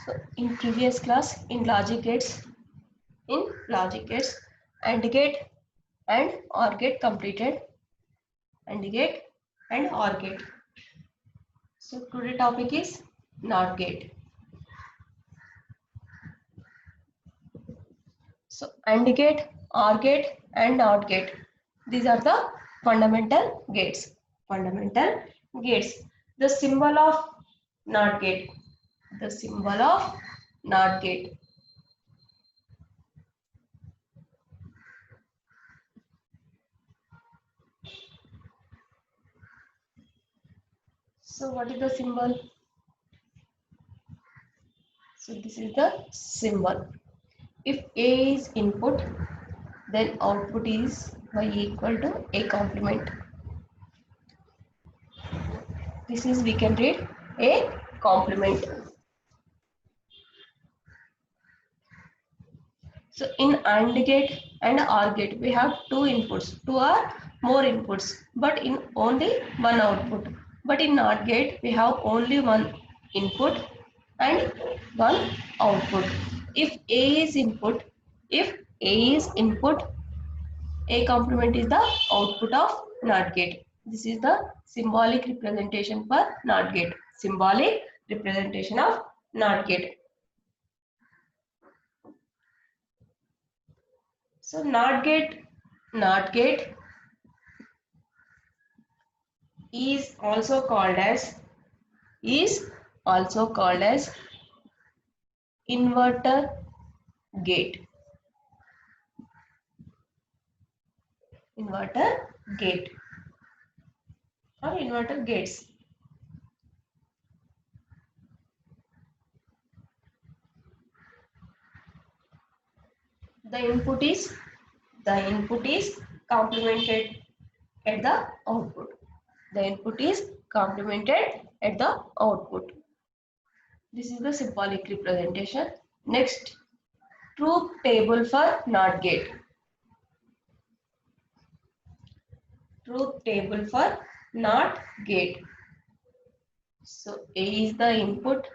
So in previous class in logic gates, AND gate and OR gate completed. AND gate and OR gate. So today topic is NOT gate. So AND gate, OR gate and NOT gate. These are the fundamental gates. Fundamental gates. The symbol of NOT gate. The symbol of NOT gate. So what is the symbol? So this is the symbol. If A is input, then output is Y equal to A complement. This is, we can read, A complement. So in AND gate and OR gate, we have two inputs, two or more inputs, but in only one output. But in NOT gate, we have only one input and one output. If A is input, A complement is the output of NOT gate. This is the symbolic representation for NOT gate. Symbolic representation of NOT gate. So NOT gate is also called as inverter gate. Inverter gate or inverter gates. The input is complemented at the output. The input is complemented at the output. This is the symbolic representation. Next, truth table for NOT gate. Truth table for NOT gate. So A is the input.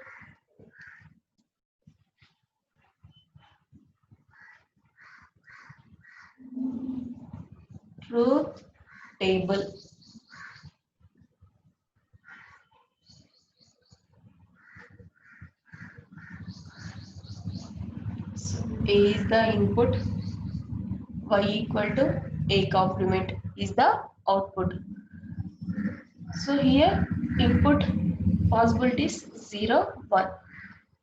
Truth table. So A is the input. Y equal to A complement is the output. So here input possibilities 0, 1.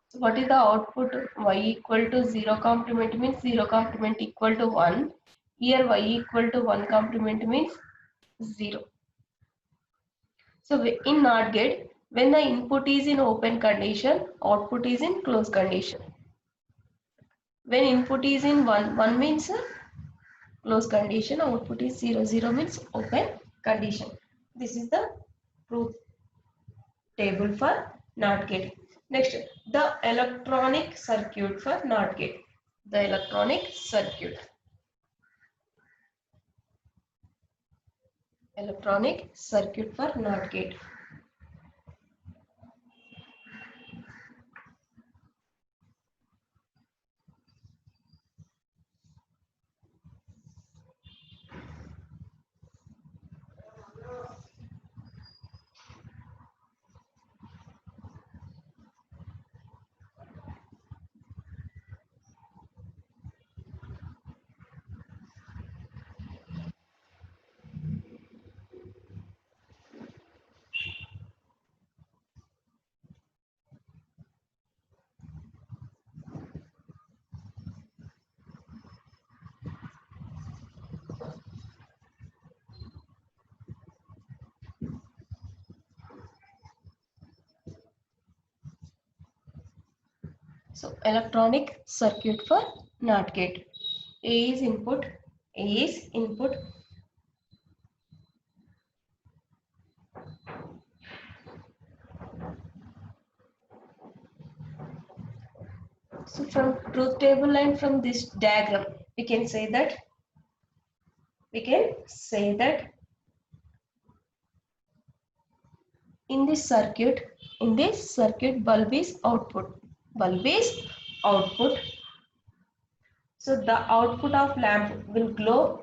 So what is the output? Y equal to 0 complement means 0 complement equal to 1. Here y equal to 1 complement means 0. So in NOT gate, when the input is in open condition, output is in closed condition. When input is in 1, 1 means closed condition, output is 0, 0 means open condition. This is the truth table for NOT gate. Next, the electronic circuit for NOT gate. The electronic circuit. Electronic circuit for NOT gate. So electronic circuit for NOT gate. A is input. So from truth table and from this diagram, we can say that in this circuit bulb is output. Bulb is output. So the output of lamp will glow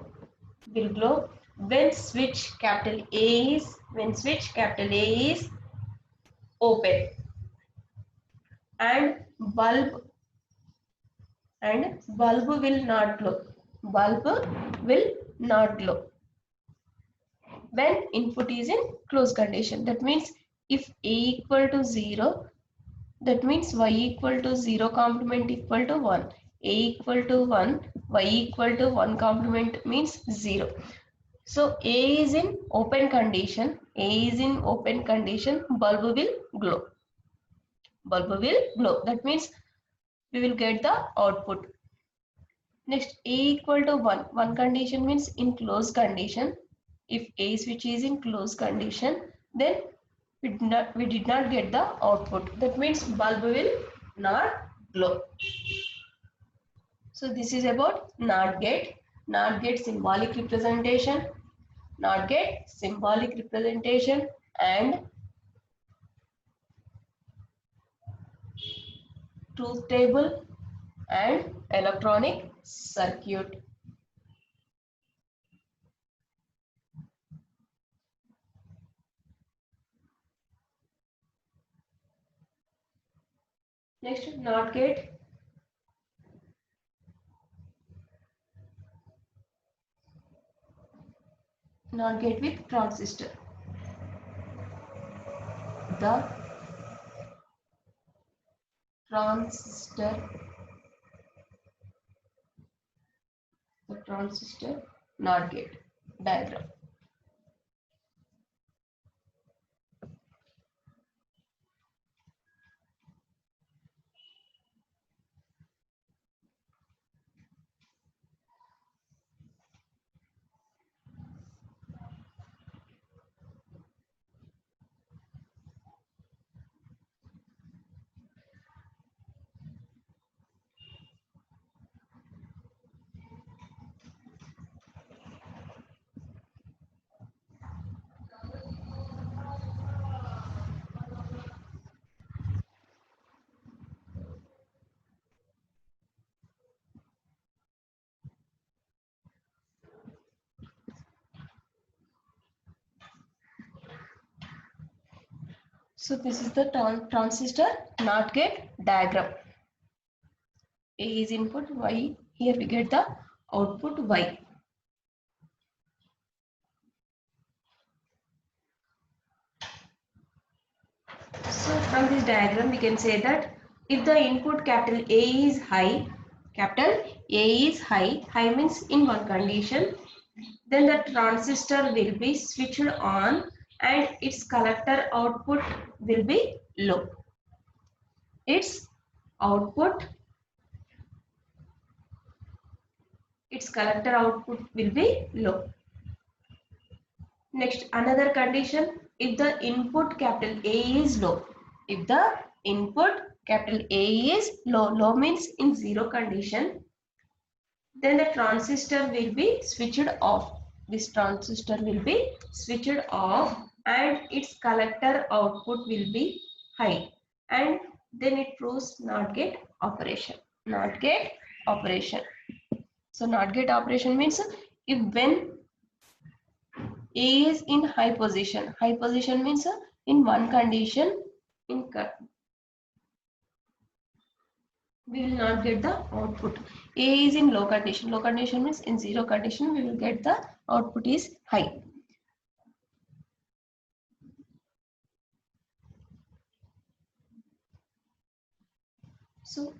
when switch capital A is open, and bulb will not glow. Bulb will not glow when input is in closed condition. That means if A equal to 0, that means Y equal to 0 complement equal to 1. A equal to 1, Y equal to 1 complement means 0. So A is in open condition. Bulb will glow. That means we will get the output. Next, A equal to 1. 1 condition means in closed condition. If A switch is in closed condition, then we did not get the output. That means bulb will not glow. So this is about NOT gate. NOT gate symbolic representation. NOT gate symbolic representation and truth table and electronic circuit. Next, NOT gate. NOT gate with transistor. The transistor NOT gate diagram. So this is the transistor NOT gate diagram. A is input, Y. Here we get the output Y. So from this diagram we can say that if the input capital A is high, high means in one condition, then the transistor will be switched on and its collector output will be low. Its collector output will be low. Next, another condition, if the input capital A is low. If the input capital A is low means in zero condition, then the transistor will be switched off. This transistor will be switched off and its collector output will be high, and then it proves NOT gate operation. NOT gate operation. So NOT gate operation means if when A is in high position means in one condition, we will not get the output. A is in low condition means in zero condition we will get the output is high. So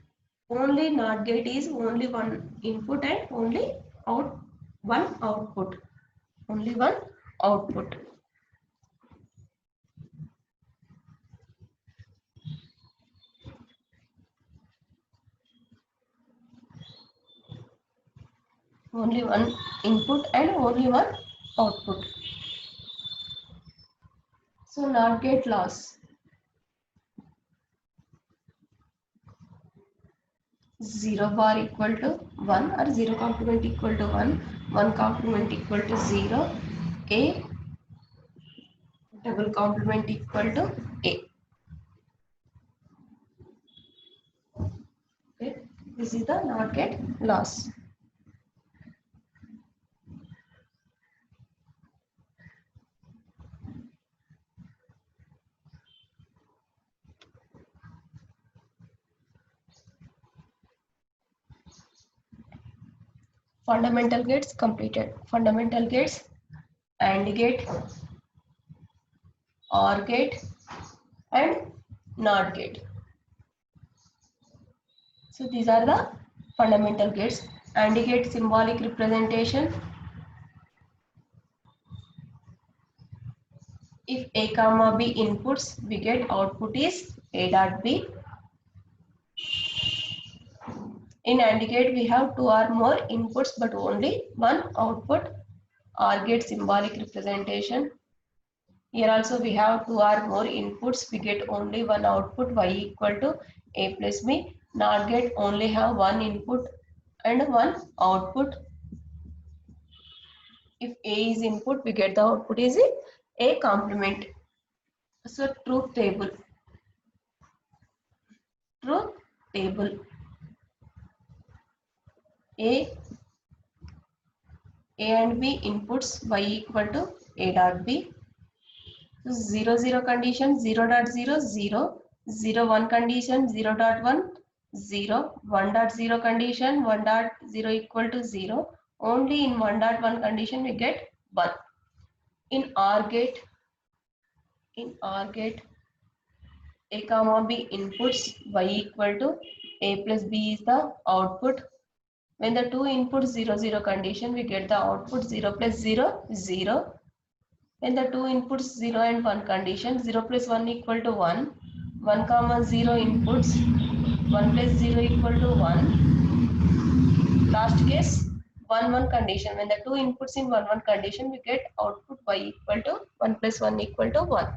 only NOT gate is only one input and only one output. Only one output. Only one input and only one output. So NOT gate loss. 0 bar equal to 1 or 0 complement equal to 1, 1 complement equal to 0, A double complement equal to A. This is the NOT gate loss. Fundamental gates completed. Fundamental gates, AND gate, OR gate, and NOT gate. So these are the fundamental gates. AND gate symbolic representation. If A comma B inputs, we get output is A dot B. In AND gate, we have two or more inputs but only one output. OR gate symbolic representation. Here also we have two or more inputs, we get only one output, y equal to A plus B. NOT gate only have one input and one output. If A is input, we get the output is A complement. So truth table. Truth table. A and B inputs y equal to A dot B. So 0 0 condition 0 dot 0 0 0 1 condition 0 dot 1 0 1 dot 0 condition 1 dot 0 equal to 0. Only in 1 dot 1 condition we get 1. In OR gate A comma B inputs y equal to A plus B is the output. When the two inputs 0 0 condition, we get the output 0 plus 0 0. When the two inputs 0 and 1 condition, 0 plus 1 equal to 1. 1 comma 0 inputs 1 plus 0 equal to 1. Last case 1 1 condition. When the two inputs in 1 1 condition, we get output y equal to 1 plus 1 equal to 1.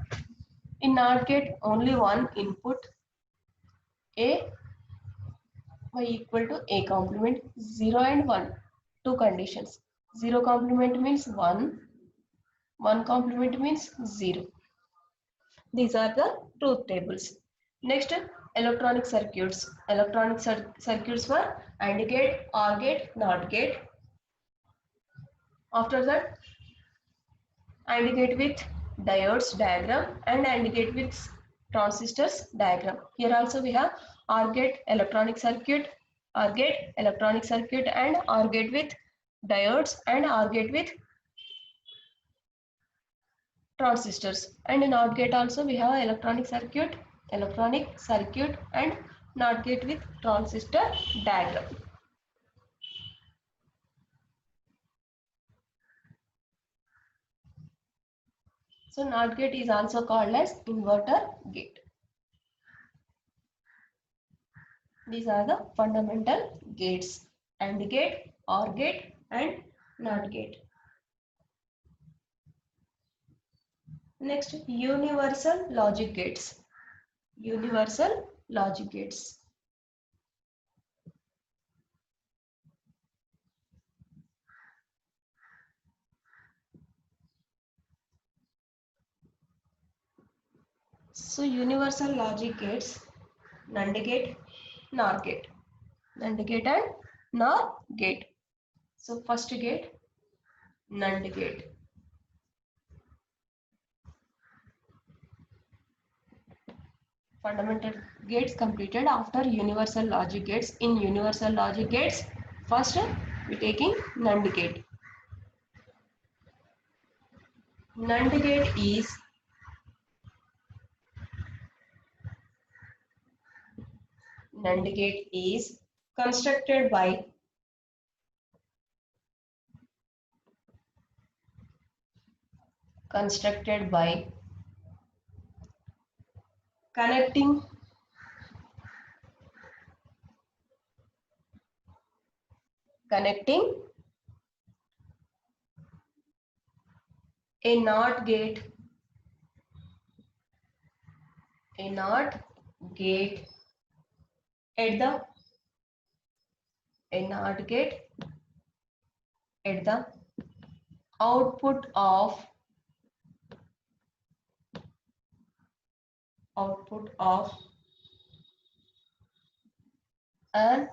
In NOT gate, only one input A y equal to A complement 0 and 1. Two conditions. 0 complement means 1. 1 complement means 0. These are the truth tables. Next, electronic circuits. Electronic circuits for AND gate, OR gate, NOT gate. After that, AND gate with diodes diagram and AND gate with transistors diagram. Here also we have OR gate electronic circuit, OR gate electronic circuit, and OR gate with diodes and OR gate with transistors. And in NOT gate also we have electronic circuit and NOT gate with transistor diagram. So NOT gate is also called as inverter gate. These are the fundamental gates: AND gate, OR gate, and NOT gate. Next, universal logic gates. Universal logic gates. So universal logic gates, NAND gate, NOR gate. NAND gate and NOR gate. So first gate, NAND gate. Fundamental gates completed after universal logic gates. In universal logic gates, first we taking NAND gate. NAND gate is constructed by connecting a NOT gate at the output of an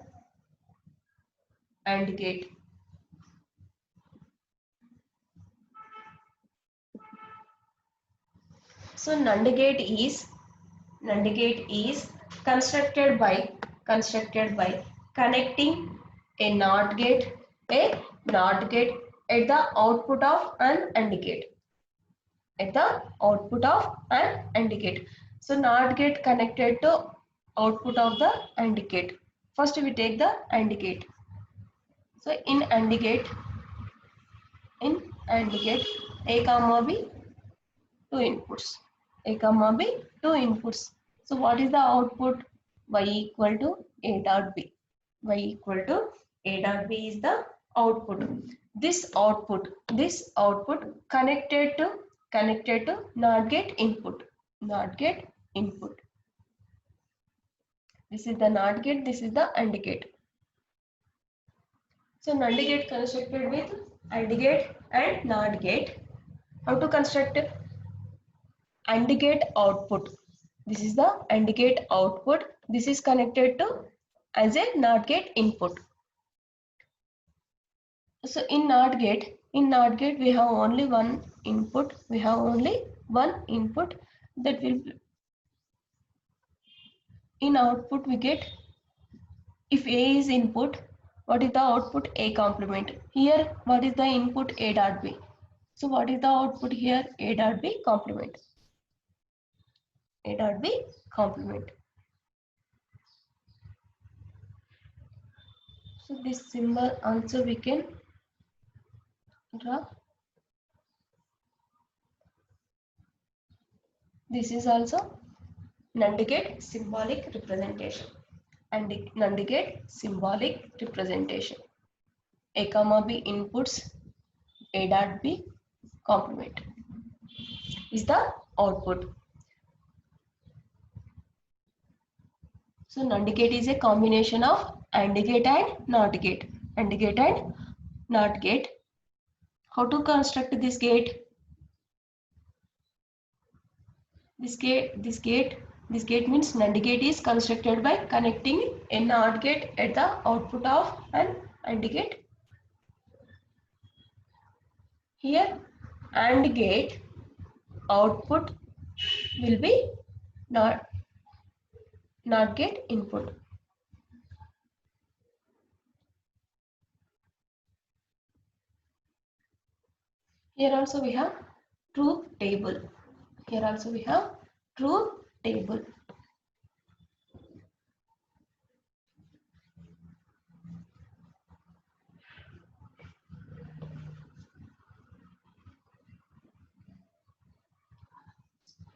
AND gate. So NAND gate is constructed by connecting a NOT gate at the output of an AND gate. At the output of an AND gate. So NOT gate connected to output of the AND gate. First we take the AND gate. So in AND gate, A comma B, two inputs. A comma B, two inputs. So what is the output? Y equal to A dot B. Y equal to A dot B is the output. This output connected to NOT gate input. NOT gate input. This is the NOT gate. This is the AND gate. So NAND gate constructed with AND gate and NOT gate. How to construct AND gate output? This is the AND gate output. This is connected to as a NOT gate input. So in NOT gate we have only one input. That will be, in output we get, if A is input, what is the output? A complement. Here what is the input? A dot B. So what is the output here? A dot B complement. A dot B complement. So this symbol also we can draw. This is also NAND gate symbolic representation. And NAND gate symbolic representation. A comma B inputs, A dot B complement is the output. So NAND gate is a combination of AND gate and NOT gate. AND gate and NOT gate. How to construct this gate? This gate means NAND gate is constructed by connecting a NOT gate at the output of an AND gate. Here AND gate output will be NOT gate input. Here also we have truth table.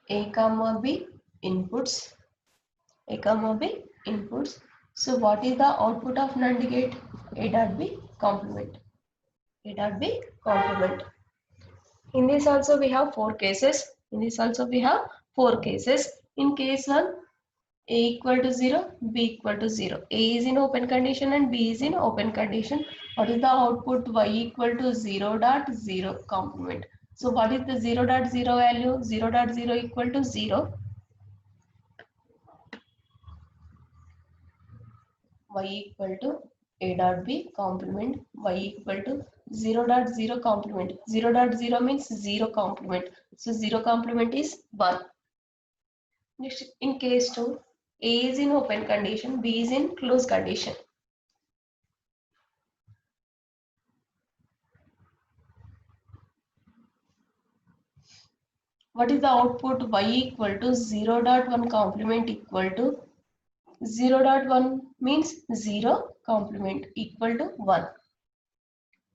A comma B inputs. So what is the output of NAND gate? A dot B complement. In this also we have four cases. In case 1, A equal to 0, B equal to 0. A is in open condition and B is in open condition. What is the output? Y equal to 0.0 complement. So what is the 0.0 value? 0.0 equal to 0. Y equal to A dot B complement. Y equal to 0.0 complement. 0.0 means 0 complement. So 0 complement is 1. Next, in case 2, A is in open condition, B is in closed condition. What is the output? Y equal to 0.1 complement equal to 0.1 means 0 complement equal to 1.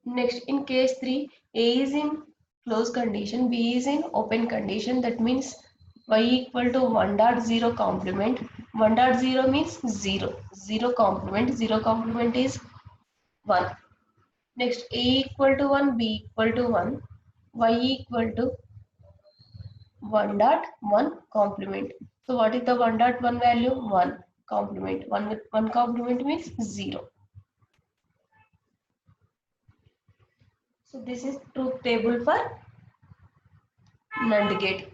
Next, in case 3, A is in closed condition, B is in open condition. That means Y equal to 1.0 complement. 1.0 means 0. 0 complement. 0 complement is 1. Next, A equal to 1, B equal to 1, Y equal to 1.1 complement. So what is the 1.1 value? 1 complement. 1 complement means 0. So this is truth table for NAND gate.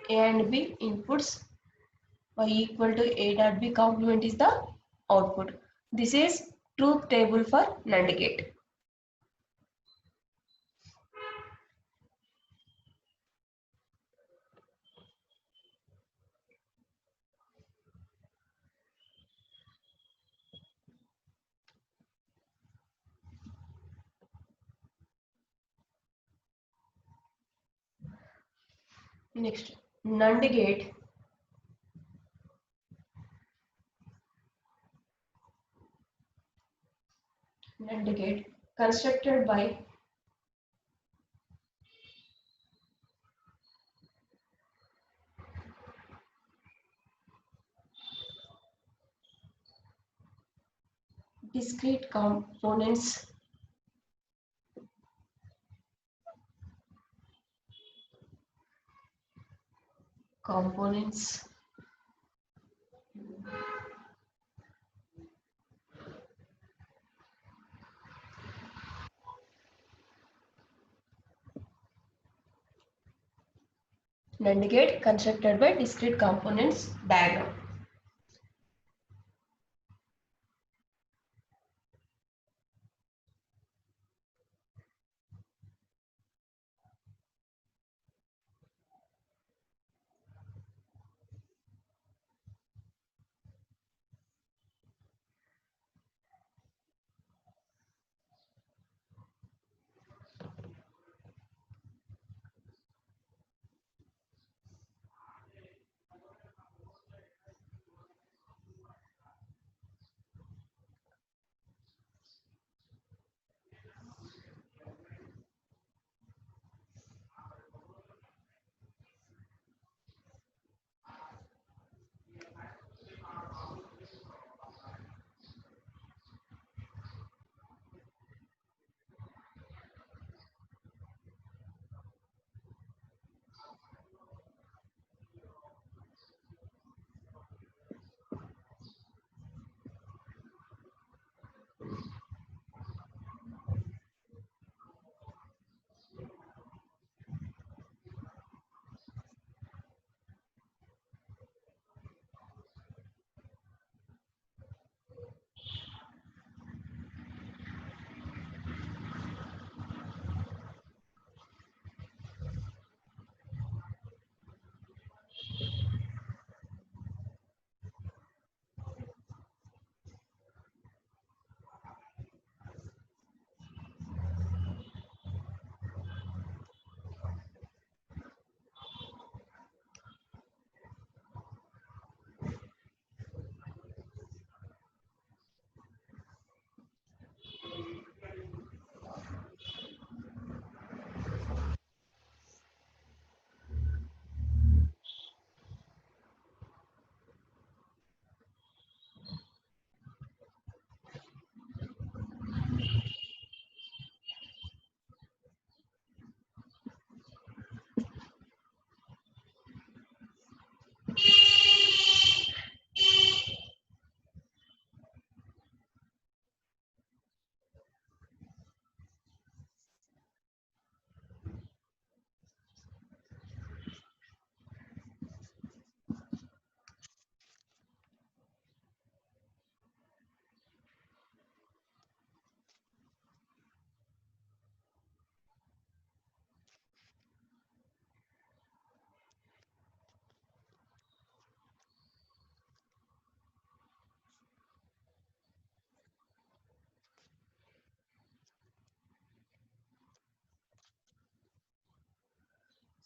A and B inputs, Y equal to A dot B complement is the output. This is truth table for NAND gate. Next, NAND gate constructed by discrete components NAND gate constructed by discrete components diagram.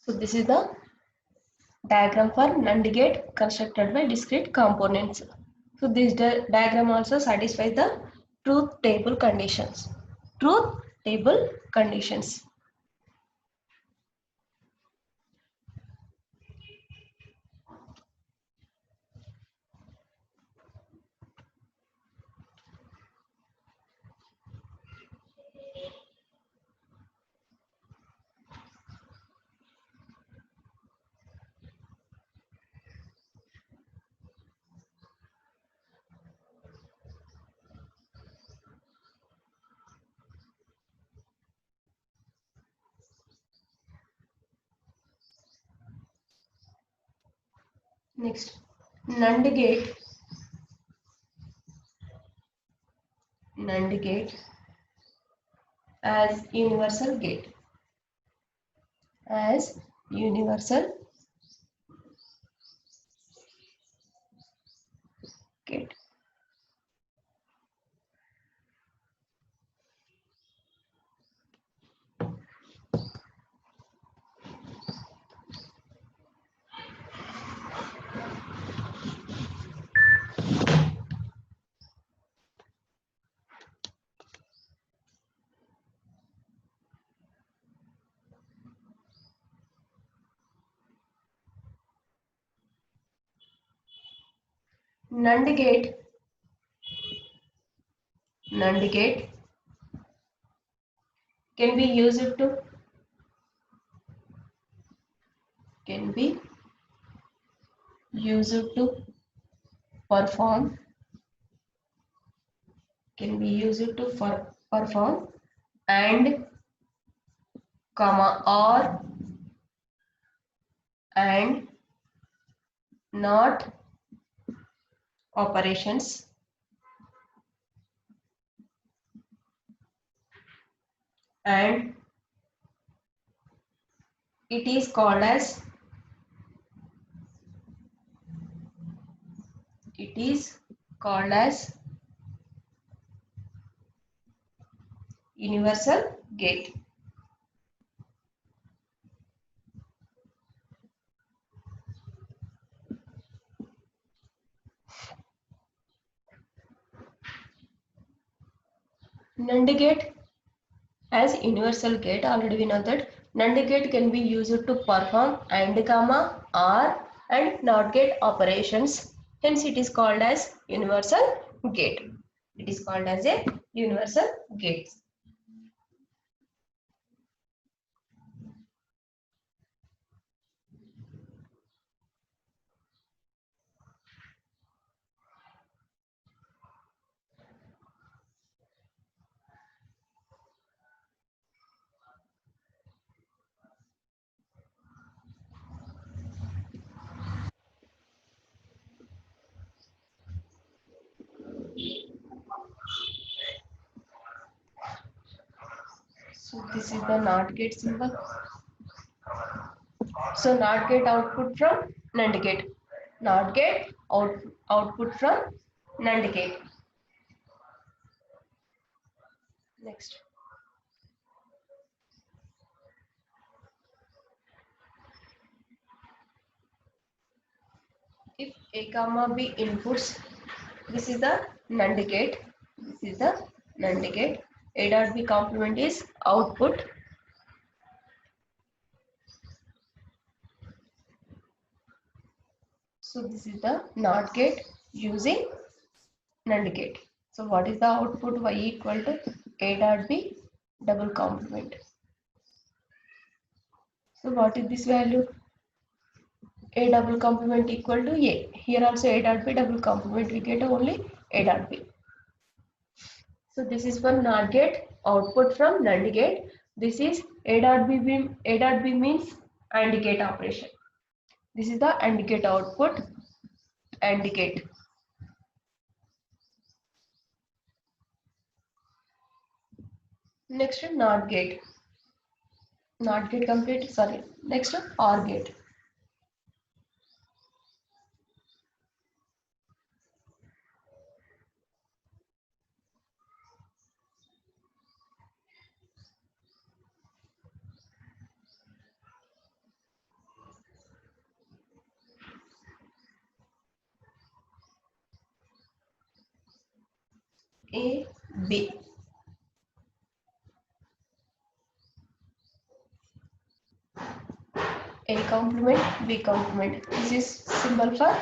So this is the diagram for NAND gate constructed by discrete components. So this diagram also satisfies the truth table conditions. Truth table conditions. Next, NAND NAND gate as universal gate, as universal gate. NAND gate, NAND gate can be used to perform perform and comma or and not operations, and it is called as universal gate. NAND gate as universal gate, already we know that NAND gate can be used to perform AND comma OR and NOT gate operations. Hence it is called as universal gate. It is called as a universal gate. So this is the NOT gate symbol. So NOT gate output from NAND gate. NOT gate output from NAND gate. Next. If A comma B inputs, this is the NAND gate. This is the NAND gate. A dot B complement is output. So this is the NOT gate using NAND gate. So what is the output? Y equal to A dot B double complement. So what is this value? A double complement equal to A. Here also A dot B double complement, we get only A dot B. So this is for NOT gate output from NAND gate. This is A dot B. A dot B means AND gate operation. This is the AND gate output. AND gate. Next NOT gate. NOT gate complete. Sorry. Next OR gate. A B. A complement, B complement. This is symbol for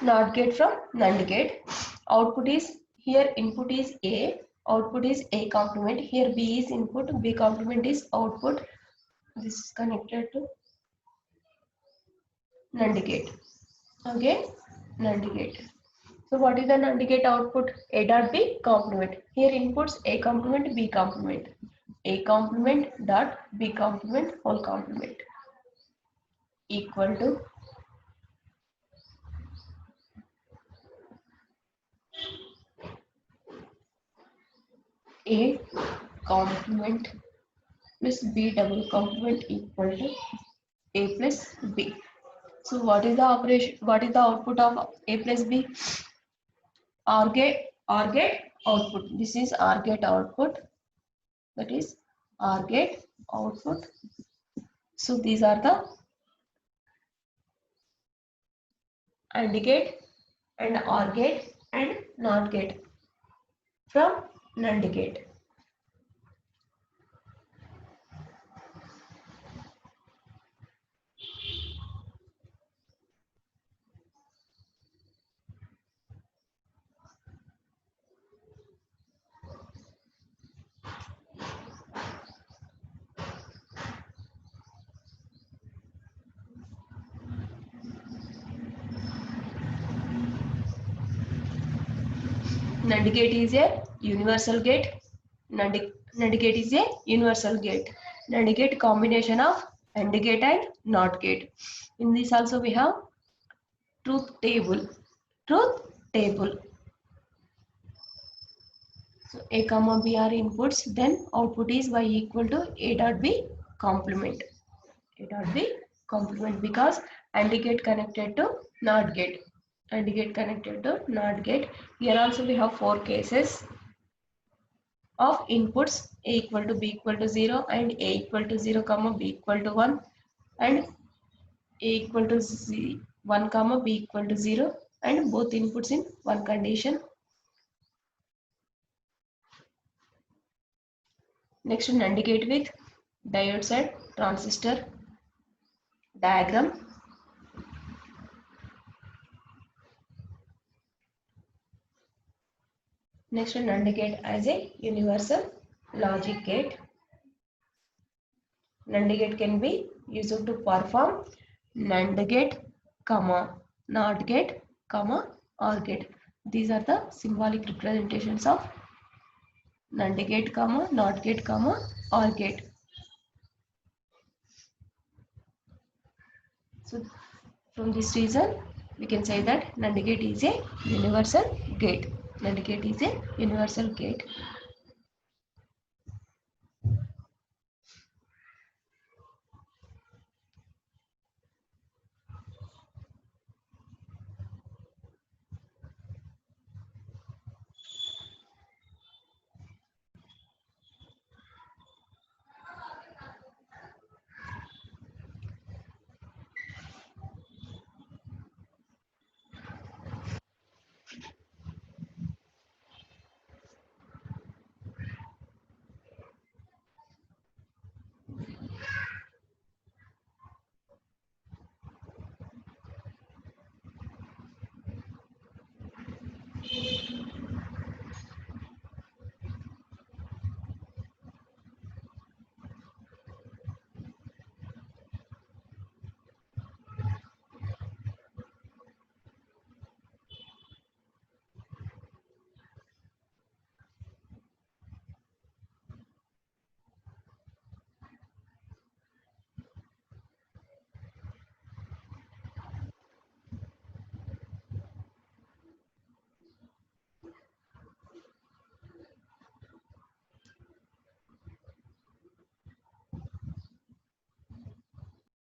NOT gate from NAND gate. Output is here, input is A, output is A complement. Here B is input, B complement is output. This is connected to NAND gate. Okay, NAND gate. So what is the NAND gate output? A dot B complement. Here inputs A complement, B complement. A complement dot B complement whole complement equal to A complement plus B double complement equal to A plus B. So what is the operation? What is the output of A plus B? OR gate output. This is OR gate output. That is OR gate output. So these are the AND gate and OR gate and NOT gate from NAND gate. NAND gate is a universal gate. NAND gate is a universal gate. NAND gate combination of AND gate and NOT gate. In this also we have truth table. Truth table. So A comma B are inputs. Then output is Y equal to A dot B complement. A dot B complement because AND gate connected to NOT gate. AND gate connected to NOT gate. Here also we have 4 cases of inputs A equal to B equal to 0 and A equal to 0 comma B equal to 1 and A equal to 1 comma B equal to 0 and both inputs in one condition. Next, NAND gate with diodes and transistor diagram. Next, NAND gate as a universal logic gate. NAND gate can be used to perform NAND gate, comma, NOT gate, comma, OR gate. These are the symbolic representations of NAND gate, comma, NOT gate, comma, OR gate. So from this reason, we can say that NAND gate is a universal gate. NAND gate is a universal gate.